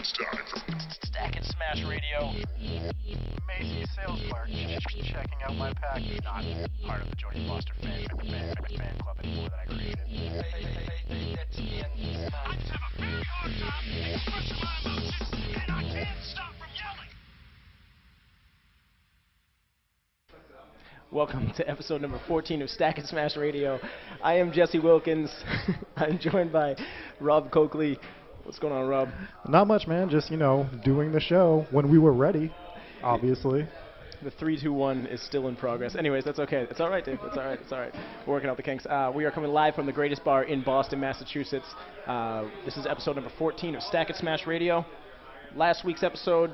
it's time for Stack and Smash Radio. Macy's sales clerk checking out my package. Not part of the Jordan Foster fan club anymore that I created. I just have a very hard time expressing my emotions, and I can't stop from yelling. Welcome to episode number 14 of Stack and Smash Radio. I am Jesse Wilkins. I'm joined by Rob Coakley. What's going on, Rob? Not much, man. Just, doing the show when we were ready, obviously. The 3-2-1 is still in progress. Anyways, that's okay. It's all right, Dave. It's all right. It's all right. We're working out the kinks. We are coming live from the greatest bar in Boston, Massachusetts. This is episode number 14 of Stack and Smash Radio. Last week's episode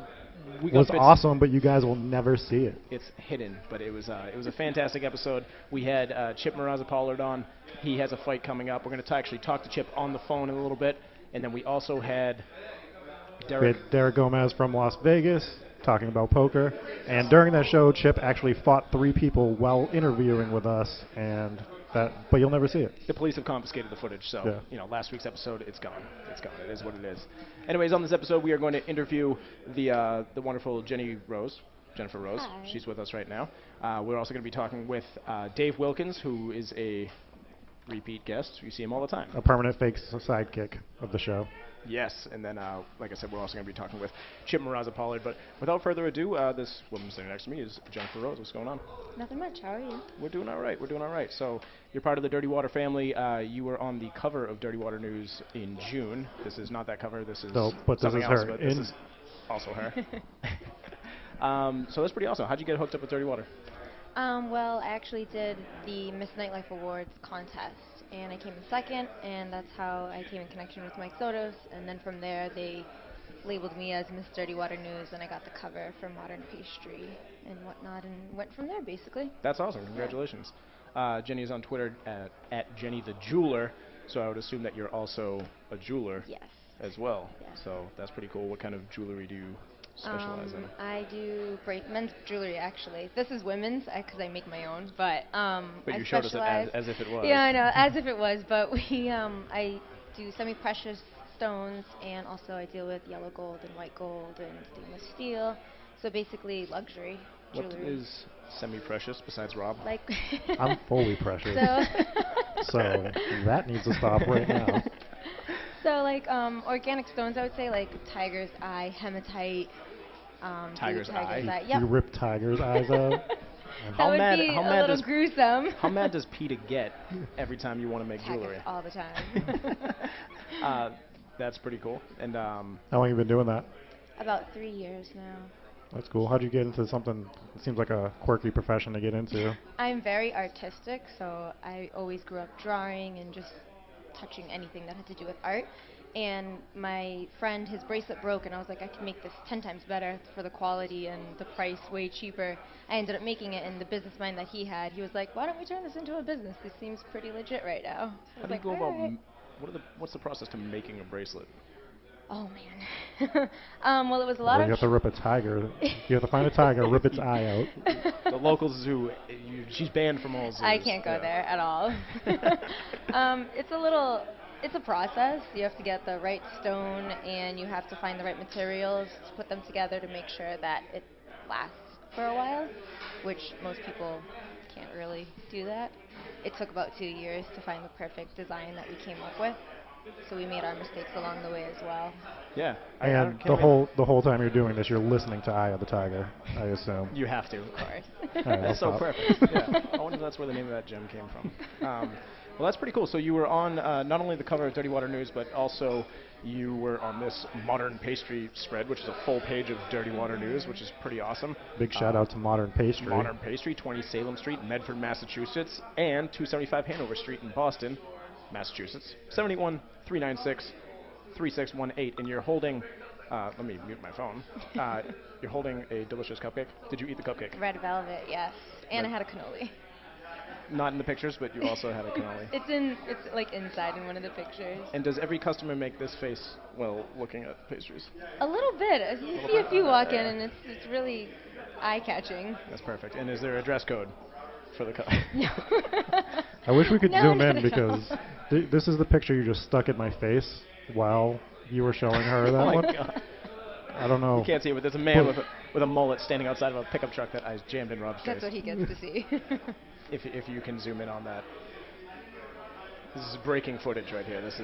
was awesome, but you guys will never see it. It's hidden, but it was a fantastic episode. We had Chip Moraza-Pollard on. He has a fight coming up. We're going to actually talk to Chip on the phone in a little bit. And then we also had Derek Gomez from Las Vegas talking about poker. And during that show, Chip actually fought 3 people while interviewing with us, but you'll never see it. The police have confiscated the footage, so last week's episode, it's gone. It's gone. It is what it is. Anyways, on this episode, we are going to interview the wonderful Jennifer Rose. Hi. She's with us right now. We're also going to be talking with Dave Wilkins, who is a repeat guest. You see him all the time. A permanent fake sidekick of the show. Yes, and then, like I said, we're also going to be talking with Chip Moraza-Pollard. But without further ado, this woman sitting next to me is Jennifer Rose. What's going on? Nothing much. How are you? We're doing all right. We're doing all right. So you're part of the Dirty Water family. You were on the cover of Dirty Water News in June. This is not that cover. This is something else, her. But this is also her. So that's pretty awesome. How'd you get hooked up with Dirty Water? Well, I actually did the Miss Nightlife Awards contest, and I came in second, and that's how I came in connection with Mike Sotos, and then from there they labeled me as Miss Dirty Water News, and I got the cover for Modern Pastry and whatnot, and went from there, basically. That's awesome. Congratulations. Jenny is on Twitter at Jenny the Jeweler, so I would assume that you're also a jeweler as well. Yes. So that's pretty cool. What kind of jewelry do you specialize in? I do men's jewelry, actually. This is women's because I make my own, but you showed us it as if it was. Yeah, I know, as if it was. But I do semi-precious stones, and also I deal with yellow gold and white gold and stainless steel. So basically, luxury jewelry. What is semi-precious besides Rob? Like I'm fully precious. So that needs to stop right now. So organic stones, I would say, like tiger's eye, hematite. Tiger's eye? Yep. You rip tiger's eyes out? That would be a little gruesome. How mad does PETA get every time you want to make jewelry? All the time. That's pretty cool. And how long have you been doing that? About 3 years now. That's cool. How'd you get into something that seems like a quirky profession to get into? I'm very artistic, so I always grew up drawing and just touching anything that had to do with art. And my friend, his bracelet broke, and I was like, I can make this 10 times better for the quality and the price way cheaper. I ended up making it, and the business mind that he had, he was like, why don't we turn this into a business? This seems pretty legit right now. So how do you go about, what's the process to making a bracelet? Oh, man. Well, it was a lot of... You have to rip a tiger. You have to find a tiger, rip its eye out. The local zoo, she's banned from all zoos. I can't go there at all. It's a process. You have to get the right stone, and you have to find the right materials to put them together to make sure that it lasts for a while, which most people can't really do that. It took about 2 years to find the perfect design that we came up with. So we made our mistakes along the way as well. Yeah. And the whole time you're doing this, you're listening to Eye of the Tiger, I assume. You have to. Of course. Right, that's so perfect. Yeah. I wonder if that's where the name of that gem came from. Well, that's pretty cool. So you were on not only the cover of Dirty Water News, but also you were on this Modern Pastry spread, which is a full page of Dirty Water News, which is pretty awesome. Big shout out to Modern Pastry. Modern Pastry, 20 Salem Street, Medford, Massachusetts, and 275 Hanover Street in Boston, Massachusetts. 781-396-3618. And you're holding, let me mute my phone. You're holding a delicious cupcake. Did you eat the cupcake? Red velvet, yes. And I had a cannoli. Not in the pictures, but you also had a cannoli. It's like inside in one of the pictures. And does every customer make this face while looking at pastries? A little bit. You see a few walk in, and it's really eye-catching. That's perfect. And is there a dress code for the No. I wish we could zoom in no. because this is the picture you just stuck in my face while you were showing her that Oh my one. God. I don't know. You can't see it, but there's a man with a mullet standing outside of a pickup truck that I jammed in Rob's That's face. what he gets to see. If you can zoom in on that. This is breaking footage right here. This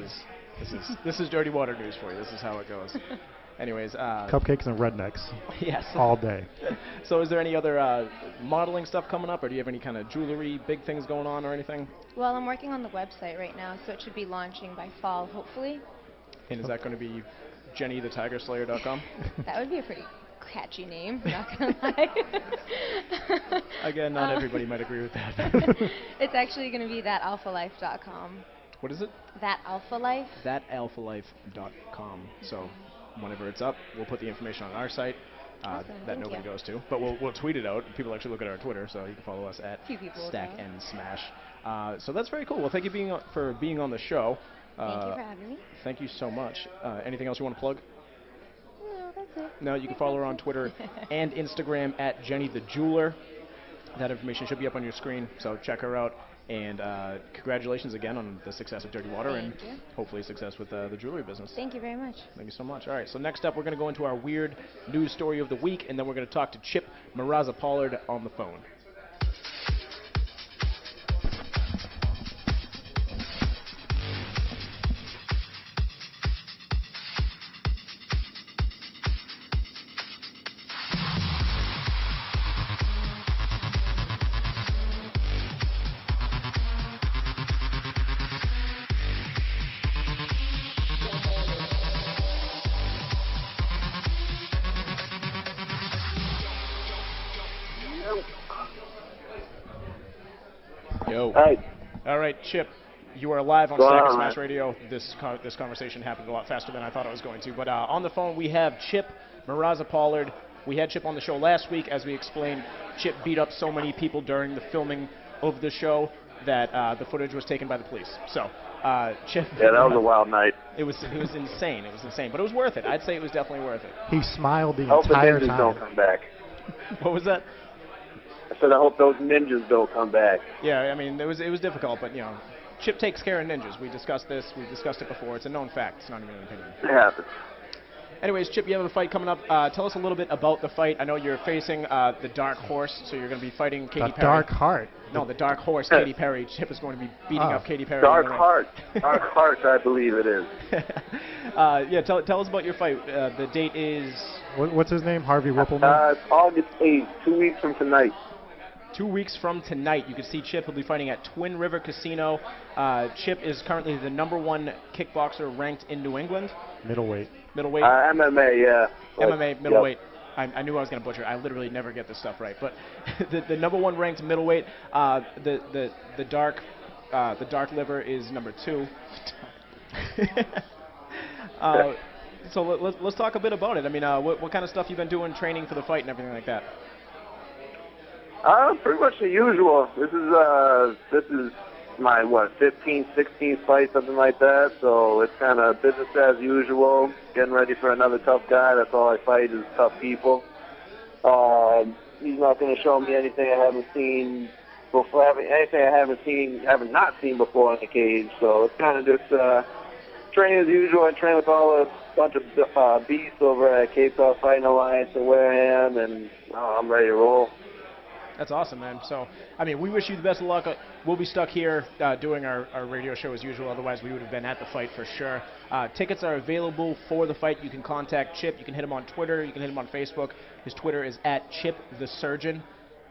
is Dirty Water News for you. This is how it goes. Anyways, Cupcakes and rednecks yes. all day. So is there any other modeling stuff coming up, or do you have any kind of jewelry, big things going on or anything? Well, I'm working on the website right now, so it should be launching by fall, hopefully. And is that going to be JennyTheTigerSlayer.com? That would be a pretty catchy name, not gonna lie. Again, not everybody might agree with that. It's actually going to be thatalphalife.com. What is it? Thatalphalife. Thatalphalife.com. So whenever it's up, we'll put the information on our site Awesome, that thank nobody you. goes to. But we'll tweet it out. People actually look at our Twitter, so you can follow us at Few people Stack don't. and Smash. So that's very cool. Well, thank you for being on the show. Thank you for having me. Thank you so much. Anything else you want to plug? No, that's it. No, you can follow her on Twitter and Instagram at Jenny the Jeweler. That information should be up on your screen, so check her out. And congratulations again on the success of Dirty Water and Thank you. hopefully success with the jewelry business. Thank you very much. Thank you so much. All right, so next up we're going to go into our weird news story of the week, and then we're going to talk to Chip Moraza-Pollard on the phone. Yo. Hey, All right, Chip, you are live on Go Stack and on, Smash man. Radio. This conversation happened a lot faster than I thought it was going to. But on the phone, we have Chip Moraza-Pollard. We had Chip on the show last week. As we explained, Chip beat up so many people during the filming of the show that the footage was taken by the police. So, Chip... yeah, that was a wild night. It was insane. It was insane. But it was worth it. I'd say it was definitely worth it. He smiled the I hope the entire ninjas time. don't come back. What was that? I said I hope those ninjas don't come back. Yeah, I mean, it was difficult, but, you know, Chip takes care of ninjas. We discussed this. We discussed it before. It's a known fact. It's not even an opinion. It happens. Anyways, Chip, you have a fight coming up. Tell us a little bit about the fight. I know you're facing the Dark Horse, so you're going to be fighting Katy The Perry. Dark Heart. No, the Dark Horse, Katy Perry. Chip is going to be beating up Katy Perry. Dark in the ring. Heart. Dark Heart, I believe it is. Yeah, tell us about your fight. The date is What's his name? Harvey Whippleman? It's August 8th, 2 weeks from tonight. 2 weeks from tonight. You can see Chip. He'll be fighting at Twin River Casino. Chip is currently the #1 kickboxer ranked in New England. Middleweight. Middleweight. MMA, yeah. MMA middleweight. I knew I was going to butcher it. I literally never get this stuff right. But the #1 ranked middleweight. The dark liver is #2. So let's talk a bit about it. I mean, what kind of stuff you've been doing, training for the fight and everything like that? Pretty much the usual. This is my 15th, 16th fight, something like that. So it's kind of business as usual. Getting ready for another tough guy. That's all I fight is tough people. He's not going to show me anything I haven't seen before. Anything I haven't not seen before in the cage. So it's kind of just training as usual. I train with a bunch of beasts over at Cape Cod Fighting Alliance in Wareham, and I'm ready to roll. That's awesome, man. So, I mean, we wish you the best of luck. We'll be stuck here doing our radio show as usual. Otherwise, we would have been at the fight for sure. Tickets are available for the fight. You can contact Chip. You can hit him on Twitter. You can hit him on Facebook. His Twitter is @ChipTheSurgeon.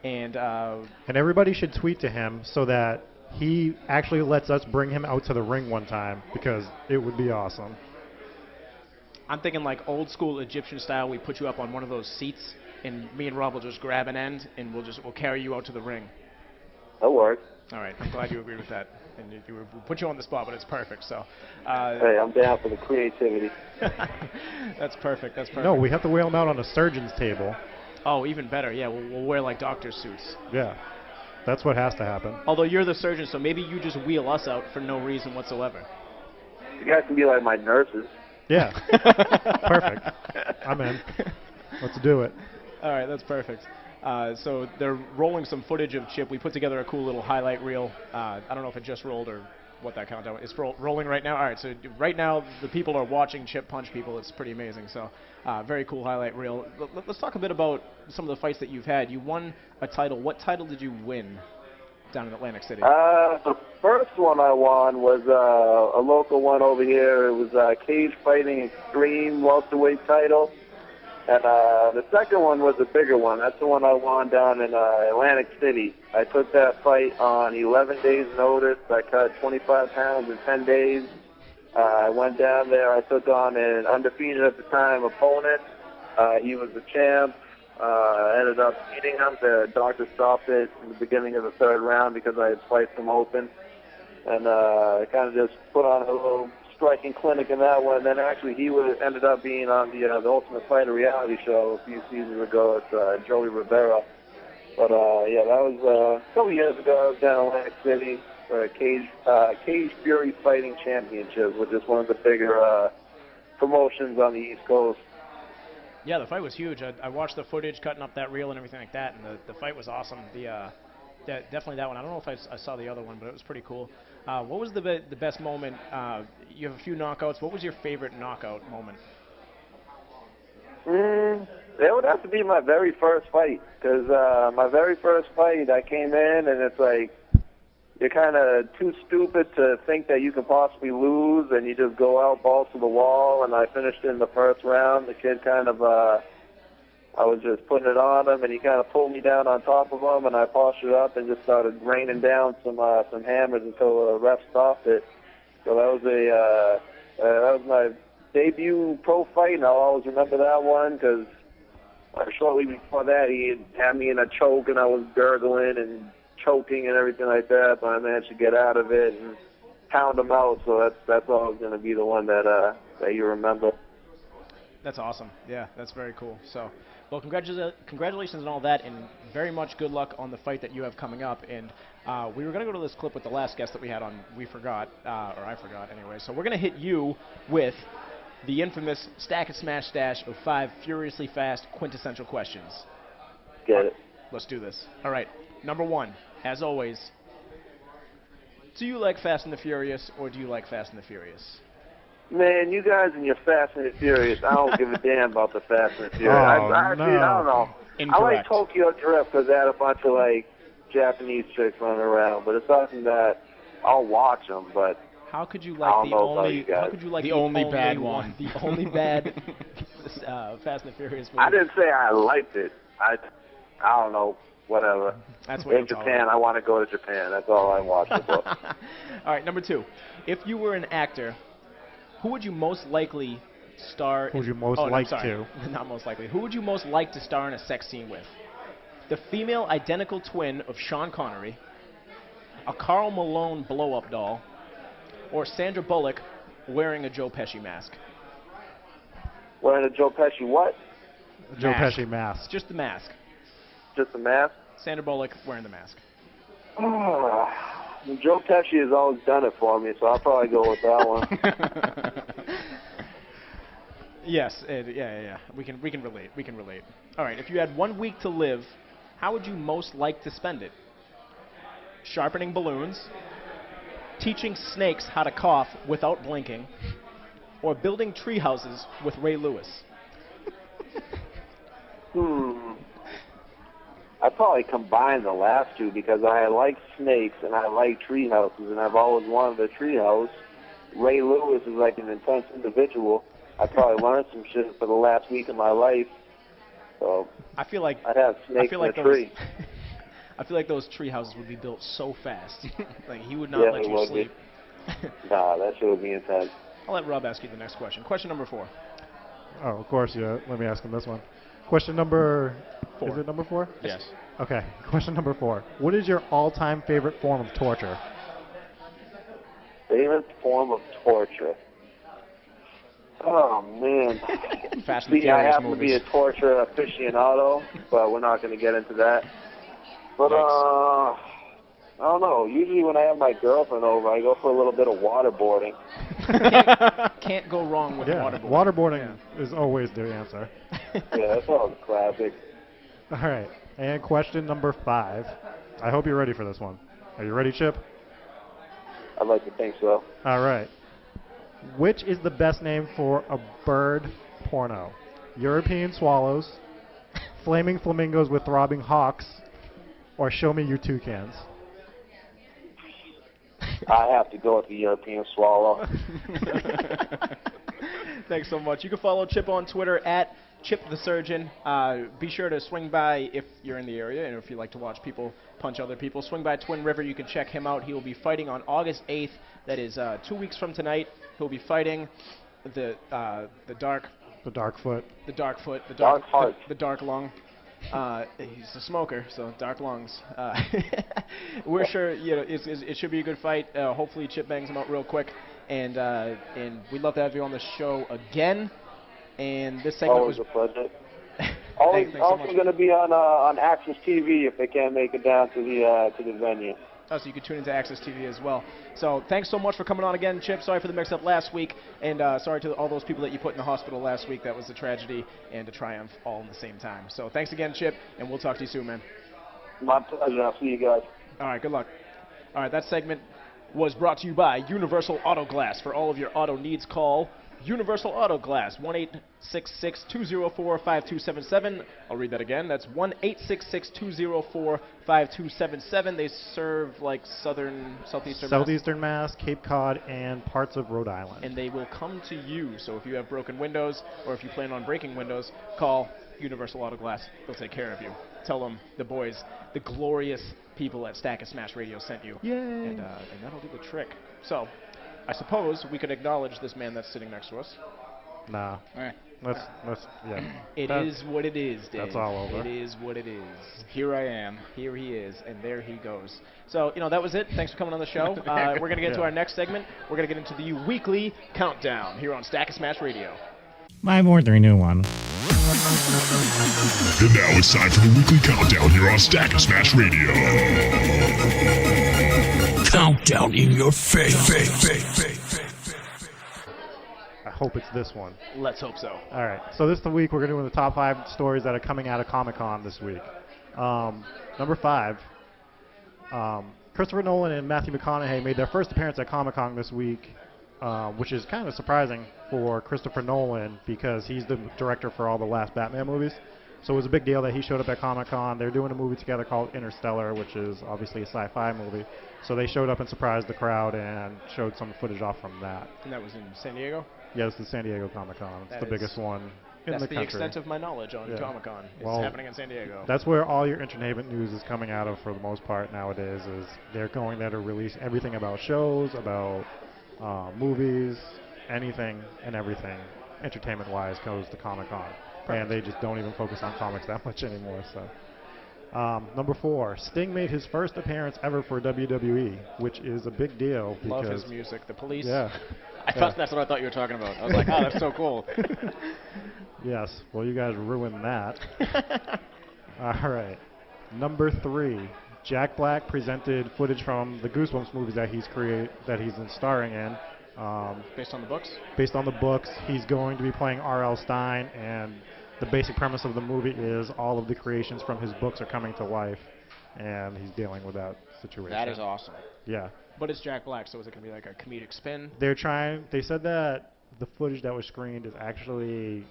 And everybody should tweet to him so that he actually lets us bring him out to the ring one time, because it would be awesome. I'm thinking like old school Egyptian style. We put you up on one of those seats, and me and Rob will just grab an end, and we'll carry you out to the ring. That works. All right, I'm glad you agreed with that. And we'll put you on the spot, but it's perfect. So. Hey, I'm down for the creativity. That's perfect. That's perfect. No, we have to wheel him out on a surgeon's table. Oh, even better. Yeah, we'll wear like doctor suits. Yeah, that's what has to happen. Although you're the surgeon, so maybe you just wheel us out for no reason whatsoever. You guys can be like my nurses. Yeah, perfect. I'm in. Let's do it. All right, that's perfect. So they're rolling some footage of Chip. We put together a cool little highlight reel. I don't know if it just rolled or what that countdown is. Rolling right now. All right, so right now the people are watching Chip punch people. It's pretty amazing. So very cool highlight reel. Let's talk a bit about some of the fights that you've had. You won a title. What title did you win down in Atlantic City? The first one I won was a local one over here. It was Cage Fighting Extreme welterweight title. And the second one was a bigger one. That's the one I won down in Atlantic City. I took that fight on 11 days' notice. I cut 25 pounds in 10 days. I went down there. I took on an undefeated at the time opponent. He was the champ. I ended up beating him. The doctor stopped it in the beginning of the third round because I had sliced him open. And I kind of just put on a little striking clinic in that one. Then actually he ended up being on the Ultimate Fighter reality show a few seasons ago. It's Joey Rivera. But yeah, that was a couple years ago. I was down in Atlantic City for a Cage Fury Fighting Championship, which is one of the bigger promotions on the East Coast. Yeah, the fight was huge. I watched the footage, cutting up that reel and everything like that, and the fight was awesome. Definitely that one. I don't know if I saw the other one, but it was pretty cool. What was the best moment? You have a few knockouts. What was your favorite knockout moment? It would have to be my very first fight, because my very first fight, I came in, and it's like, you're kind of too stupid to think that you can possibly lose, and you just go out balls to the wall, and I finished in the first round. The kid kind of, I was just putting it on him, and he kind of pulled me down on top of him, and I postured up and just started raining down some hammers until the ref stopped it. So that was my debut pro fight, and I'll always remember that one, because shortly before that, he had me in a choke, and I was gurgling and choking and everything like that, but I managed to get out of it and pound him out. So that's always going to be the one that you remember. That's awesome. Yeah, that's very cool. So, well, congratulations on all that, and very much good luck on the fight that you have coming up. And we were going to go to this clip with the last guest that we had on. We forgot, or I forgot anyway. So we're going to hit you with the infamous Stack and Smash Stash of 5 furiously fast quintessential questions. Get it. Let's do this. All right. Number 1, as always, do you like Fast and the Furious, or do you like Fast and the Furious? Man, you guys and your Fast and the Furious, I don't give a damn about the Fast and the Furious. Oh, I don't know. Incorrect. I like Tokyo Drift because they had a bunch of, like, Japanese chicks running around, but it's something that I'll watch them, but how could you I like don't the know about only? you guys. How could you like The only bad one? The only bad Fast and the Furious movie. I didn't say I liked it. I don't know. Whatever. That's what in Japan, I want to go to Japan. That's all I watch about. All right, number 2. If you were an actor, who would you most likely star Who would you in... most oh, no, like sorry. to? Not most likely. Who would you most like to star in a sex scene with? The female identical twin of Sean Connery, a Karl Malone blow-up doll, or Sandra Bullock wearing a Joe Pesci mask? Wearing a Joe Pesci what? Joe Mask. Pesci mask. Just the mask. Just a mask? Sandra Bullock wearing the mask. Joe Pesci has always done it for me, so I'll probably go with that one. Yes, yeah. We can relate. We can relate. All right, if you had 1 week to live, how would you most like to spend it? Sharpening balloons, teaching snakes how to cough without blinking, or building tree houses with Ray Lewis? I'd probably combine the last two because I like snakes and I like tree houses, and I've always wanted a tree house. Ray Lewis is like an intense individual. I probably learned some shit for the last week of my life. So I feel like I'd have snakes in a tree. I feel like those tree houses would be built so fast. Like he would not let you sleep. Nah, that shit would be intense. I'll let Rob ask you the next question. Question number 4. Oh, of course, yeah. Let me ask him this one. Question number 4. Is it number 4? Yes. Okay. Question number 4. What is your all-time favorite form of torture? Favorite form of torture? Oh, man. Fast and See, I Furious happen to be movies. a torture aficionado, but we're not going to get into that. But, I don't know. Usually when I have my girlfriend over, I go for a little bit of waterboarding. Can't go wrong with Yeah, waterboarding. waterboarding is always the answer. Yeah, that's all a classic. All right. And question number 5. I hope you're ready for this one. Are you ready, Chip? I'd like to think so. All right. Which is the best name for a bird porno? European swallows, flaming flamingos with throbbing hawks, or show me your toucans? I have to go with the European swallow. Thanks so much. You can follow Chip on Twitter at Chip the Surgeon. Be sure to swing by if you're in the area and if you like to watch people punch other people. Swing by Twin River. You can check him out. He will be fighting on August 8th. That is 2 weeks from tonight. He'll be fighting the dark foot, the dark foot, Dark heart. the dark lung. He's a smoker, so dark lungs. We're sure it should be a good fight. Hopefully Chip bangs him out real quick, and we'd love to have you on the show again. And this segment Always was a pleasure. Thanks so Also much. going to be on Access TV if they can't make it down to the venue. Oh, so you can tune into Access TV as well. So thanks so much for coming on again, Chip. Sorry for the mix-up last week, and sorry to all those people that you put in the hospital last week. That was a tragedy and a triumph all in the same time. So thanks again, Chip, and we'll talk to you soon, man. My pleasure. I'll see you guys. All right, good luck. All right, that segment was brought to you by Universal Auto Glass. For all of your auto needs, call Universal Auto Glass, 1-866-204-5277. I'll read that again. That's 1-866-204-5277. They serve like southeastern Mass, Cape Cod, and parts of Rhode Island. and they will come to you. So if you have broken windows or if you plan on breaking windows, call Universal Auto Glass. They'll take care of you. Tell them the boys, the glorious people at Stack and Smash Radio sent you. Yay. And that'll do the trick. So I suppose we could acknowledge this man that's sitting next to us. Nah. All right. Let's yeah. It is what it is, Dave. That's all over. It is what it is. Here I am. Here he is, and there he goes. So, that was it. Thanks for coming on the show. We're going to get to our next segment. We're going to get into the weekly countdown here on Stack and Smash Radio. Buy more than renew one. And now it's time for the weekly countdown here on Stack and Smash Radio. Countdown in your face. I hope it's this one. Let's hope so. All right. So this is the week we're doing the top 5 stories that are coming out of Comic-Con this week. Number 5, Christopher Nolan and Matthew McConaughey made their first appearance at Comic-Con this week, which is kind of surprising for Christopher Nolan because he's the director for all the last Batman movies. So it was a big deal that he showed up at Comic-Con. They're doing a movie together called Interstellar, which is obviously a sci-fi movie. So they showed up and surprised the crowd and showed some footage off from that. And that was in San Diego? Yeah, it's the San Diego Comic-Con. It's That the is- biggest one in That's the the country. extent of my knowledge on Yeah. Comic-Con. It's Well, happening in San Diego. That's where all your entertainment news is coming out of for the most part nowadays. Is they're going there to release everything about shows, about movies, anything and everything entertainment-wise goes to Comic-Con. And they just don't even focus on comics that much anymore. So, number 4, Sting made his first appearance ever for WWE, which is a big deal. Love because his music. The Police. Yeah. That's what I thought you were talking about. I was like, oh, that's so cool. Yes. Well, you guys ruined that. All right. Number 3, Jack Black presented footage from the Goosebumps movies that he's starring in. Based on the books? Based on the books, he's going to be playing R.L. Stine, and the basic premise of the movie is all of the creations from his books are coming to life, and he's dealing with that situation. That is awesome. Yeah. But it's Jack Black, so is it going to be like a comedic spin? They said that the footage that was screened is actually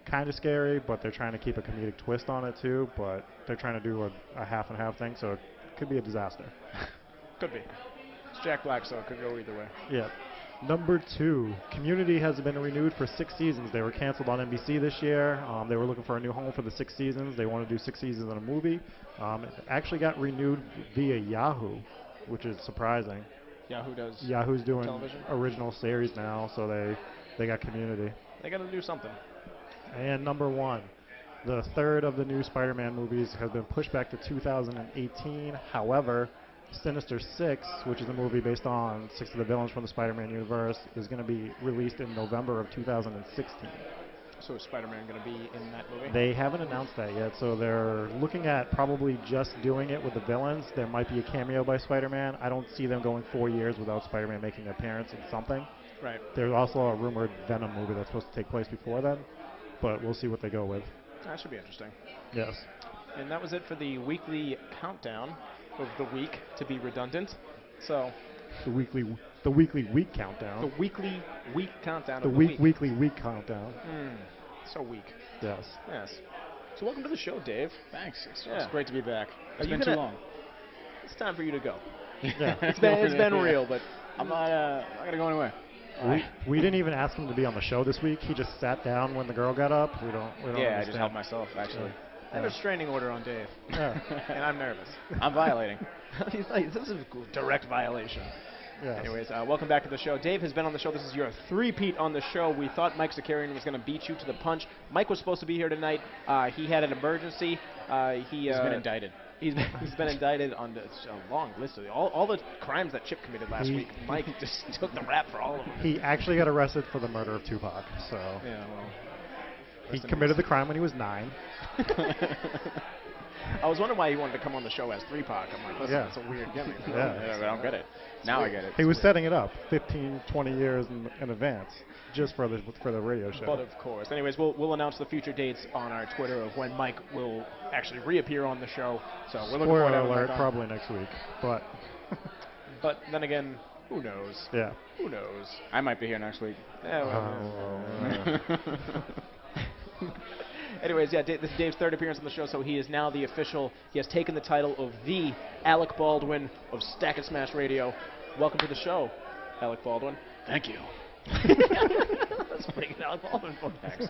kind of scary, but they're trying to keep a comedic twist on it too, but they're trying to do a half and half thing, so it could be a disaster. Could be. It's Jack Black, so it could go either way. Yeah. Number 2, Community has been renewed for 6 seasons. They were canceled on NBC this year. They were looking for a new home for the 6 seasons. They want to do 6 seasons in a movie. It actually got renewed via Yahoo, which is surprising. Yahoo's doing television? original series now, so they got Community. They got to do something. And number 1, the third of the new Spider-Man movies has been pushed back to 2018. However, Sinister Six, which is a movie based on 6 of the villains from the Spider-Man universe, is going to be released in November of 2016. So is Spider-Man going to be in that movie? They haven't announced that yet, so they're looking at probably just doing it with the villains. There might be a cameo by Spider-Man. I don't see them going 4 years without Spider-Man making an appearance in something. Right. There's also a rumored Venom movie that's supposed to take place before then, but we'll see what they go with. That should be interesting. Yes. And that was it for the weekly countdown of the week, to be redundant. So The weekly week countdown. The weekly week countdown. The of the weekly week countdown. So weak. Yes. Yes. So welcome to the show, Dave. Thanks. It's Great to be back. It's been too long. It's time for you to go. Yeah. It's been real, but I'm not gonna go anywhere. We didn't even ask him to be on the show this week. He just sat down when the girl got up. We don't Yeah, I understand. just helped myself actually. I have a restraining order on Dave, Yeah. and I'm nervous. I'm violating. He's like, this is a direct violation. Yes. Anyways, welcome back to the show. Dave has been on the show. This is your three-peat on the show. We thought Mike Zakarian was going to beat you to the punch. Mike was supposed to be here tonight. He had an emergency. He's been indicted. He's been indicted on a long list of all the crimes that Chip committed last week. Mike just took the rap for all of them. He actually got arrested for the murder of Tupac. So Yeah, well. he committed the crime when he was 9. I was wondering why he wanted to come on the show as 3-Pac. I'm like, listen, Yeah. that's a weird gimmick. Yeah. I don't get it. Now I get it. He was setting it up 15, 20 years in advance just for the radio show. But of course. Anyways, we'll announce the future dates on our Twitter of when Mike will actually reappear on the show. So we're looking forward to Spoiler having alert, Mike on. probably next week. But But then again, who knows? yeah. Who knows? I might be here next week. Yeah, well, Anyways, yeah, this is Dave's third appearance on the show, so he is now he has taken the title of the Alec Baldwin of Stack and Smash Radio. Welcome to the show, Alec Baldwin. Thank you. That's pretty good, Alec Baldwin. Thanks.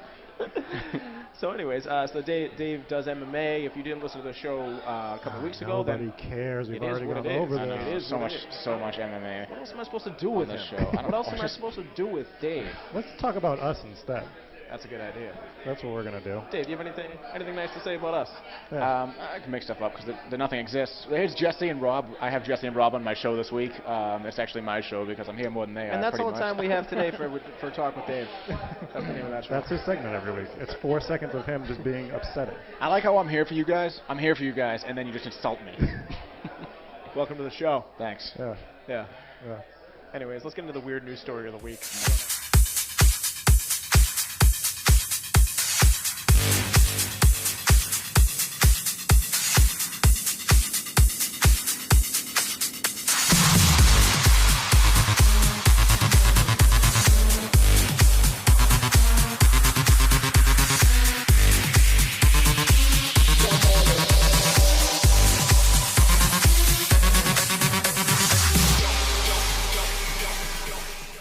So anyways, so Dave does MMA. If you didn't listen to the show a couple of weeks ago, Nobody then cares. We've it is already what gone it is. over I know. this. It is so what much, it is. so much MMA. What else am I supposed to do with this him? show. I don't What else know. am I supposed to do with Dave? Let's talk about us instead. That's a good idea. That's what we're gonna do. Dave, do you have anything nice to say about us? Yeah. I can make stuff up because nothing exists. Here's Jesse and Rob. I have Jesse and Rob on my show this week. It's actually my show because I'm here more than they are. And that's pretty all the much. time we have today for Talk with Dave. That's the name of that show. That's his segment every week. It's 4 seconds of him just being upsetting. I like how I'm here for you guys. I'm here for you guys, and then you just insult me. Welcome to the show. Thanks. Yeah. Yeah. Yeah. Anyways, let's get into the weird news story of the week.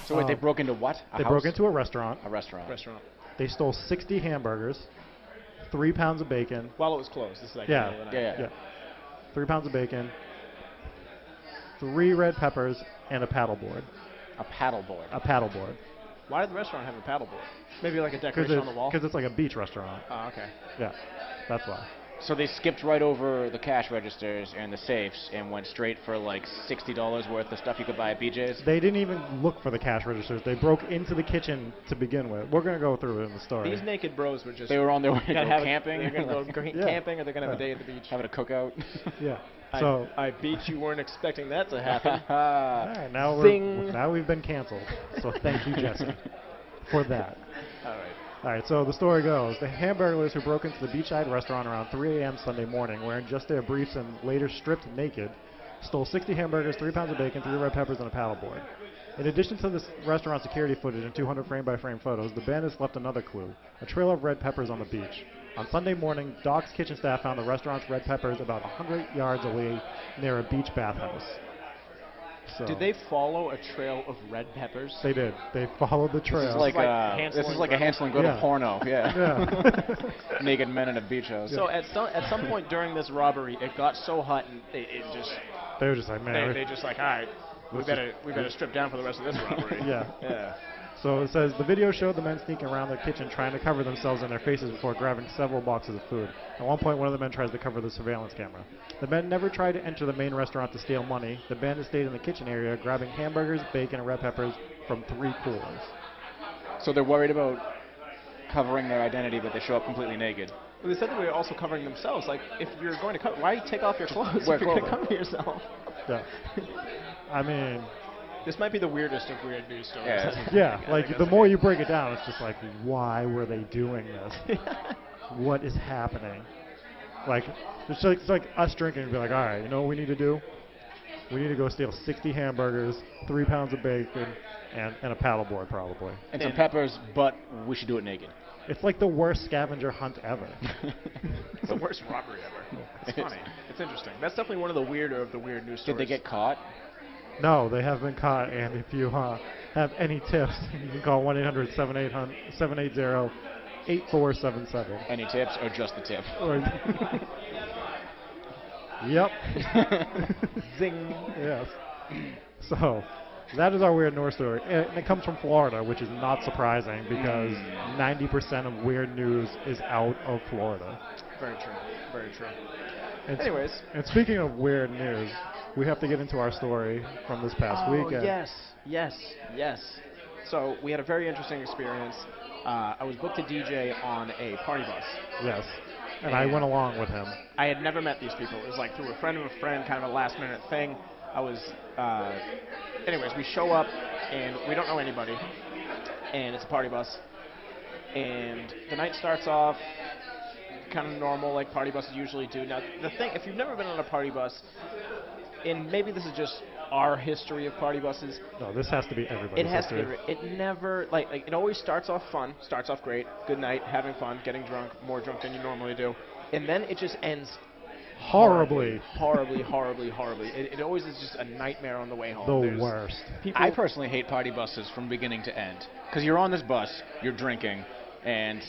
So wait, they broke into what? They broke into a restaurant. a restaurant. They stole 60 hamburgers, 3 pounds of bacon. While it was closed. This is like Yeah. middle of the night. Yeah. 3 pounds of bacon, 3 red peppers, and a paddleboard. A paddleboard. A paddleboard. Why did the restaurant have a paddleboard? Maybe like a decoration on the wall? Because it's like a beach restaurant. Oh, okay. Yeah, that's why. So they skipped right over the cash registers and the safes and went straight for like $60 worth of stuff you could buy at BJ's. They didn't even look for the cash registers. They broke into the kitchen to begin with. We're going to go through it in the story. These naked bros were just... They were on their way to gonna go have camping. They're going to go Yeah. camping, or they're going to have a day at the beach. Having a cookout. Yeah. So, I beat you. Weren't expecting that to happen. all right, now, Zing. now we've been canceled. So thank you, Jesse, for that. All right. All right, so the story goes. The hamburglers who broke into the beachside restaurant around 3 a.m. Sunday morning, wearing just their briefs and later stripped naked, stole 60 hamburgers, 3 pounds of bacon, 3 red peppers, and a paddleboard. In addition to this restaurant security footage and 200 frame-by-frame photos, the bandits left another clue, a trail of red peppers on the beach. On Sunday morning, Doc's kitchen staff found the restaurant's red peppers about 100 yards away near a beach bathhouse. So Did they follow a trail of red peppers? They did. They followed the trail. This is like, Hansel this is and like a Gretel. Hansel and Gretel Yeah. porno. Yeah. Yeah. Naked men in a beach house. So at some point during this robbery, it got so hot and it just They were just like, man. they just like, all right, we better strip down for the rest of this robbery. Yeah. Yeah. So it says the video showed the men sneaking around the kitchen trying to cover themselves and their faces before grabbing several boxes of food. At one point, one of the men tries to cover the surveillance camera. The men never tried to enter the main restaurant to steal money. The bandits stayed in the kitchen area, grabbing hamburgers, bacon, and red peppers from 3 coolers. So they're worried about covering their identity, but they show up completely naked. Well, they said they were also covering themselves. Like, if you're going to cover, why take off your clothes Wear if you're going to clothing. cover yourself? Yeah. I mean, This might be the weirdest of weird news stories. Yeah. yeah, I like guess the I more guess. you break it down, it's just like, why were they doing this? What is happening? Like, it's like us drinking and be like, all right, you know what we need to do? We need to go steal 60 hamburgers, 3 pounds of bacon, and a paddleboard probably. And some peppers, but we should do it naked. It's like the worst scavenger hunt ever. It's the worst robbery ever. It's funny. It's interesting. That's definitely one of the weirder of the weird news stories. Did they get caught? No, they have been caught, and if you have any tips, you can call 1-800-780-8477. Any tips or just the tip? Yep. Zing. Yes. So, that is our weird news story. And it comes from Florida, which is not surprising because 90% of weird news is out of Florida. Very true. Very true. And Anyways. And speaking of weird news, we have to get into our story from this past weekend. Yes. So, we had a very interesting experience. I was booked to DJ on a party bus. Yes. And I went along with him. I had never met these people. It was like through a friend of a friend, kind of a last-minute thing. I was, anyways, we show up, and we don't know anybody, and it's a party bus. And the night starts off kind of normal, like party buses usually do. Now, the thing, if you've never been on a party bus, and maybe this is just our history of party buses. No, this has to be everybody's history. It never, like it always starts off fun, starts off great, good night, having fun, getting drunk, more drunk than you normally do. And then it just ends horribly. It always is just a nightmare on the way home. The worst. I personally hate party buses from beginning to end. Because you're on this bus, you're drinking, and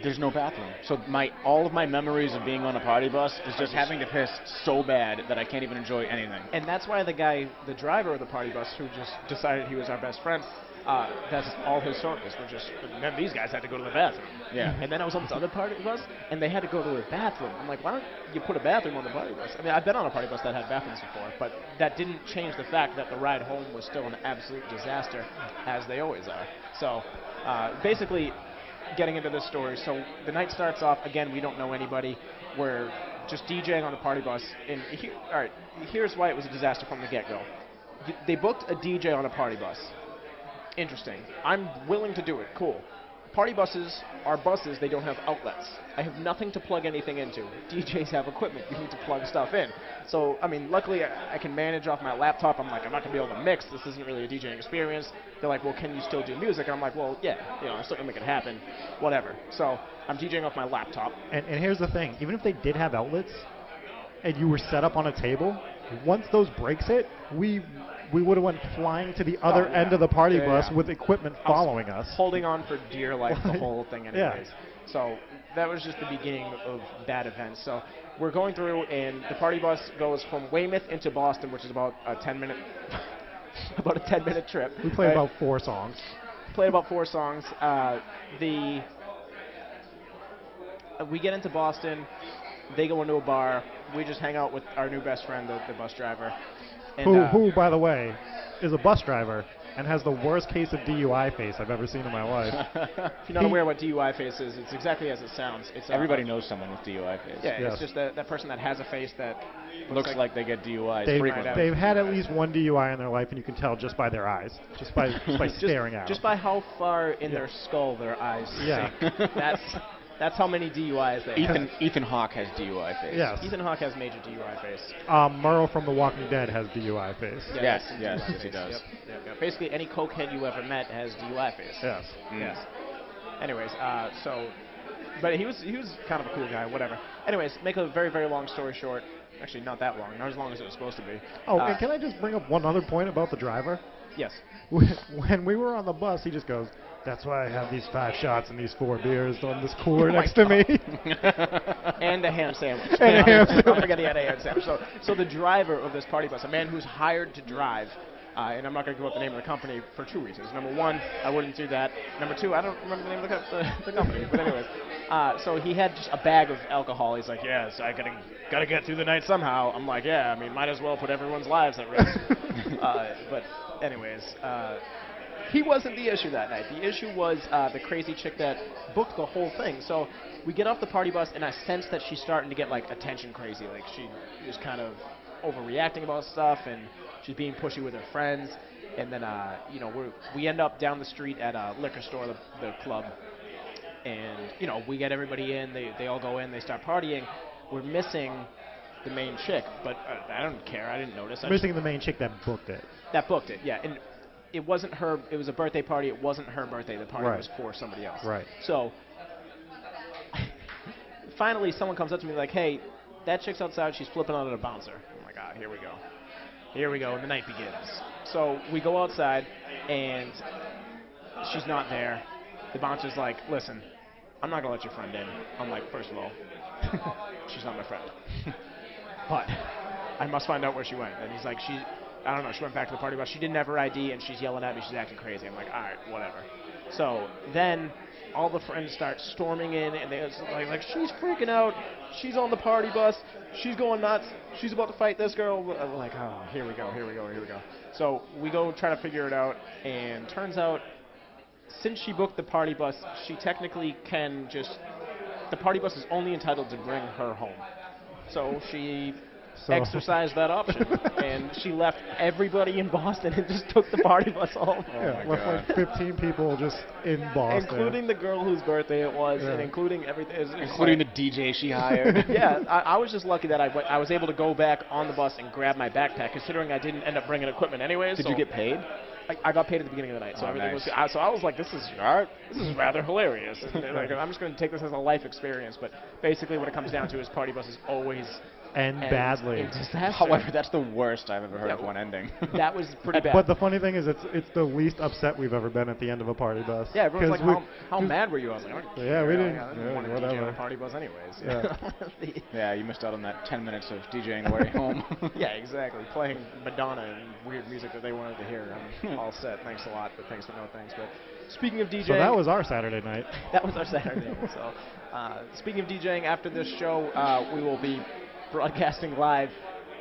there's no bathroom. So all of my memories of being on a party bus is just having to piss so bad that I can't even enjoy anything. And that's why the driver of the party bus, who just decided he was our best friend, that's all his stories were just, and then these guys had to go to the bathroom. Yeah. And then I was on this other party bus, and they had to go to the bathroom. I'm like, why don't you put a bathroom on the party bus? I mean, I've been on a party bus that had bathrooms before, but that didn't change the fact that the ride home was still an absolute disaster, as they always are. So, basically, getting into this story, so the night starts off, again, we don't know anybody. We're just DJing on the party bus, and here's why it was a disaster from the get-go. They booked a DJ on a party bus. Interesting. I'm willing to do it. Cool. Party buses are buses. They don't have outlets. I have nothing to plug anything into. DJs have equipment. You need to plug stuff in. So, I mean, luckily I can manage off my laptop. I'm like, I'm not going to be able to mix. This isn't really a DJing experience. They're like, well, can you still do music? And I'm like, well, yeah. I'm still going to make it happen. Whatever. So, I'm DJing off my laptop. And here's the thing. Even if they did have outlets and you were set up on a table, once those breaks hit, we would have went flying to the other end of the party bus with equipment following us. Holding on for dear life the whole thing anyways. So that was just the beginning of bad events. So we're going through, and the party bus goes from Weymouth into Boston, which is about a 10-minute trip. We played about 4 songs. We get into Boston. They go into a bar. We just hang out with our new best friend, the bus driver. And, who, by the way, is a bus driver and has the worst case of DUI face I've ever seen in my life. If you're not aware what DUI face is, it's exactly as it sounds. It's everybody knows someone with DUI face. Yeah, yes. It's just that person that has a face that looks like they get DUIs frequently. They've had at least one DUI in their life, and you can tell just by their eyes, just by staring at them. Just by how far in their skull their eyes sink. That's how many DUIs they have. Ethan Hawke has DUI face. Yes. Ethan Hawke has major DUI face. Murrow from The Walking Dead has DUI face. Yes, he does. Yep. Basically, any cokehead you ever met has DUI face. Yes. Yes. Anyways, but he was kind of a cool guy, whatever. Anyways, make a very, very long story short. Actually, not that long. Not as long as it was supposed to be. Oh, and can I just bring up one other point about the driver? Yes. When we were on the bus, he just goes, "That's why I have these 5 shots and these 4 beers on this cooler next to me." And a ham sandwich. Don't forget he had a ham sandwich. So the driver of this party bus, a man who's hired to drive, and I'm not going to give up the name of the company for 2 reasons. Number 1, I wouldn't do that. Number 2, I don't remember the name of the company. But anyways, so he had just a bag of alcohol. He's like, yes, I gotta get through the night somehow. I'm like, yeah, I mean, might as well put everyone's lives at risk. But anyways, he wasn't the issue that night. The issue was the crazy chick that booked the whole thing. So we get off the party bus, and I sense that she's starting to get, like, attention crazy. Like, she is kind of overreacting about stuff, and she's being pushy with her friends. And then, we end up down the street at a liquor store, the club. And, we get everybody in. They all go in. They start partying. We're missing the main chick, but I don't care. I didn't notice. Missing the main chick that booked it. That booked it, yeah. And it wasn't her. It was a birthday party. It wasn't her birthday. The party Right. was for somebody else. Right. So finally, someone comes up to me like, "Hey, that chick's outside. She's flipping out at a bouncer." I'm like, "Ah, here we go. Here we go. And the night begins." So we go outside, and she's not there. The bouncer's like, "Listen, I'm not gonna let your friend in." I'm like, "First of all, she's not my friend, but I must find out where she went." And he's like, I don't know, she went back to the party bus. She didn't have her ID, and she's yelling at me. She's acting crazy. I'm like, all right, whatever. So then all the friends start storming in, and they're like, she's freaking out. She's on the party bus. She's going nuts. She's about to fight this girl. We're like, oh, here we go. So we go try to figure it out, and turns out since she booked the party bus, she technically can just, the party bus is only entitled to bring her home. So she exercised that option, and she left everybody in Boston and just took the party bus home. Left like 15 people just in Boston. Including the girl whose birthday it was, and including everything. Including the DJ she hired. Yeah, I was just lucky that I was able to go back on the bus and grab my backpack, considering I didn't end up bringing equipment anyways. Did you get paid? I got paid at the beginning of the night, so everything was good. So I was like, this is rather hilarious. Like, I'm just going to take this as a life experience. But basically, what it comes down to is party buses always end badly. However, that's the worst I've ever heard of one ending. That was pretty bad. But the funny thing is, it's the least upset we've ever been at the end of a party bus. Yeah, everyone's like, how mad were you? I was like, yeah, we didn't. I didn't want to DJ on a party bus anyways. Yeah. Yeah, you missed out on that 10 minutes of DJing the way home. Yeah, exactly. Playing Madonna and weird music that they wanted to hear. I'm all set. Thanks a lot, but thanks for no thanks. But speaking of DJing, so that was our Saturday night. That was our Saturday. So speaking of DJing, after this show, we will be broadcasting live.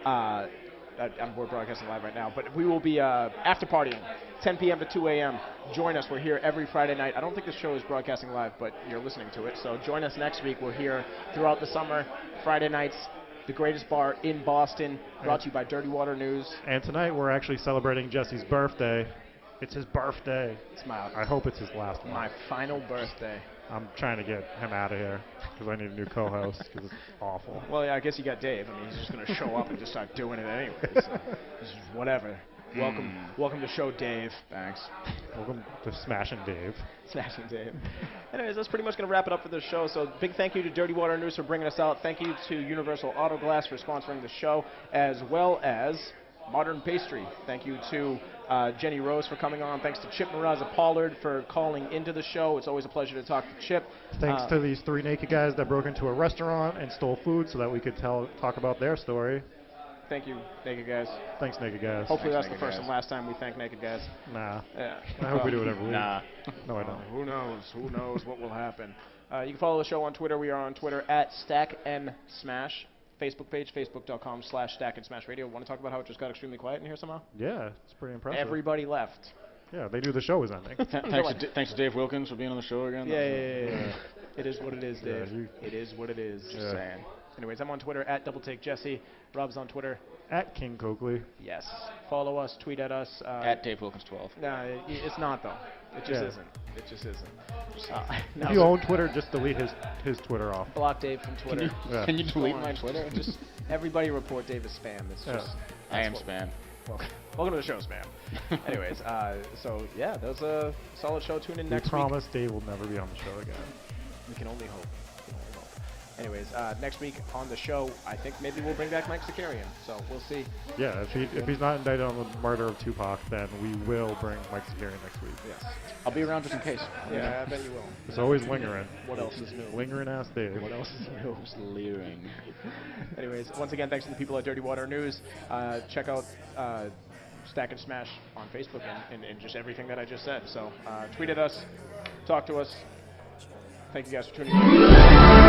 We're broadcasting live right now, but we will be after partying, 10 p.m. to 2 a.m. Join us. We're here every Friday night. I don't think the show is broadcasting live, but you're listening to it. So join us next week. We're here throughout the summer, Friday nights, the greatest bar in Boston, brought to you by Dirty Water News. And tonight we're actually celebrating Jesse's birthday. It's his birthday. I hope it's his last one. My final birthday. I'm trying to get him out of here because I need a new co-host because it's awful. Well, yeah, I guess you got Dave. I mean, he's just going to show up and just start doing it anyway. So, whatever. Welcome to show Dave. Thanks. Welcome to Smashing Dave. Smashing Dave. Anyways, that's pretty much going to wrap it up for this show. So big thank you to Dirty Water News for bringing us out. Thank you to Universal Auto Glass for sponsoring the show, as well as Modern Pastry. Thank you to Jenny Rose for coming on. Thanks to Chip Moraza-Pollard for calling into the show. It's always a pleasure to talk to Chip. Thanks to these three naked guys that broke into a restaurant and stole food so that we could talk about their story. Thank you, Naked Guys. Thanks, Naked Guys. Hopefully Thanks, that's the first and last time we thank Naked Guys. Nah. Yeah. I hope we do it every week. Nah. No, I don't. Who knows? Who knows what will happen? You can follow the show on Twitter. We are on Twitter at StackNSmash. Facebook page, facebook.com/StackNSmashRadio. Want to talk about how it just got extremely quiet in here somehow? Yeah, it's pretty impressive. Everybody left. Yeah, they knew the show was ending. Thanks to Dave Wilkins for being on the show again. Yeah. It is what it is, Dave. Yeah, it is what it is. Just saying. Anyways, I'm on Twitter at DoubleTakeJesse. Rob's on Twitter. At King Coakley. Yes. Follow us, tweet at us. At Dave Wilkins 12. No, it's not, though. It just isn't. It just isn't. If you own Twitter, just delete his Twitter off. Block Dave from Twitter. Can you delete my Twitter? Just everybody report Dave as spam. It's just, I am spam. Welcome to the show, spam. Anyways, so yeah, that was a solid show. Tune in next week. We promise Dave will never be on the show again. We can only hope. Anyways, next week on the show, I think maybe we'll bring back Mike Zakarian. So we'll see. Yeah, if he's not indicted on the murder of Tupac, then we will bring Mike Zakarian next week. Yes. I'll be around just in case. Yeah, I bet you will. It's always lingering. What else is new? Lingering ass Dave. What else is new? Just leering. Anyways, once again, thanks to the people at Dirty Water News. Check out Stack and Smash on Facebook and just everything that I just said. So tweet at us, talk to us. Thank you guys for tuning in.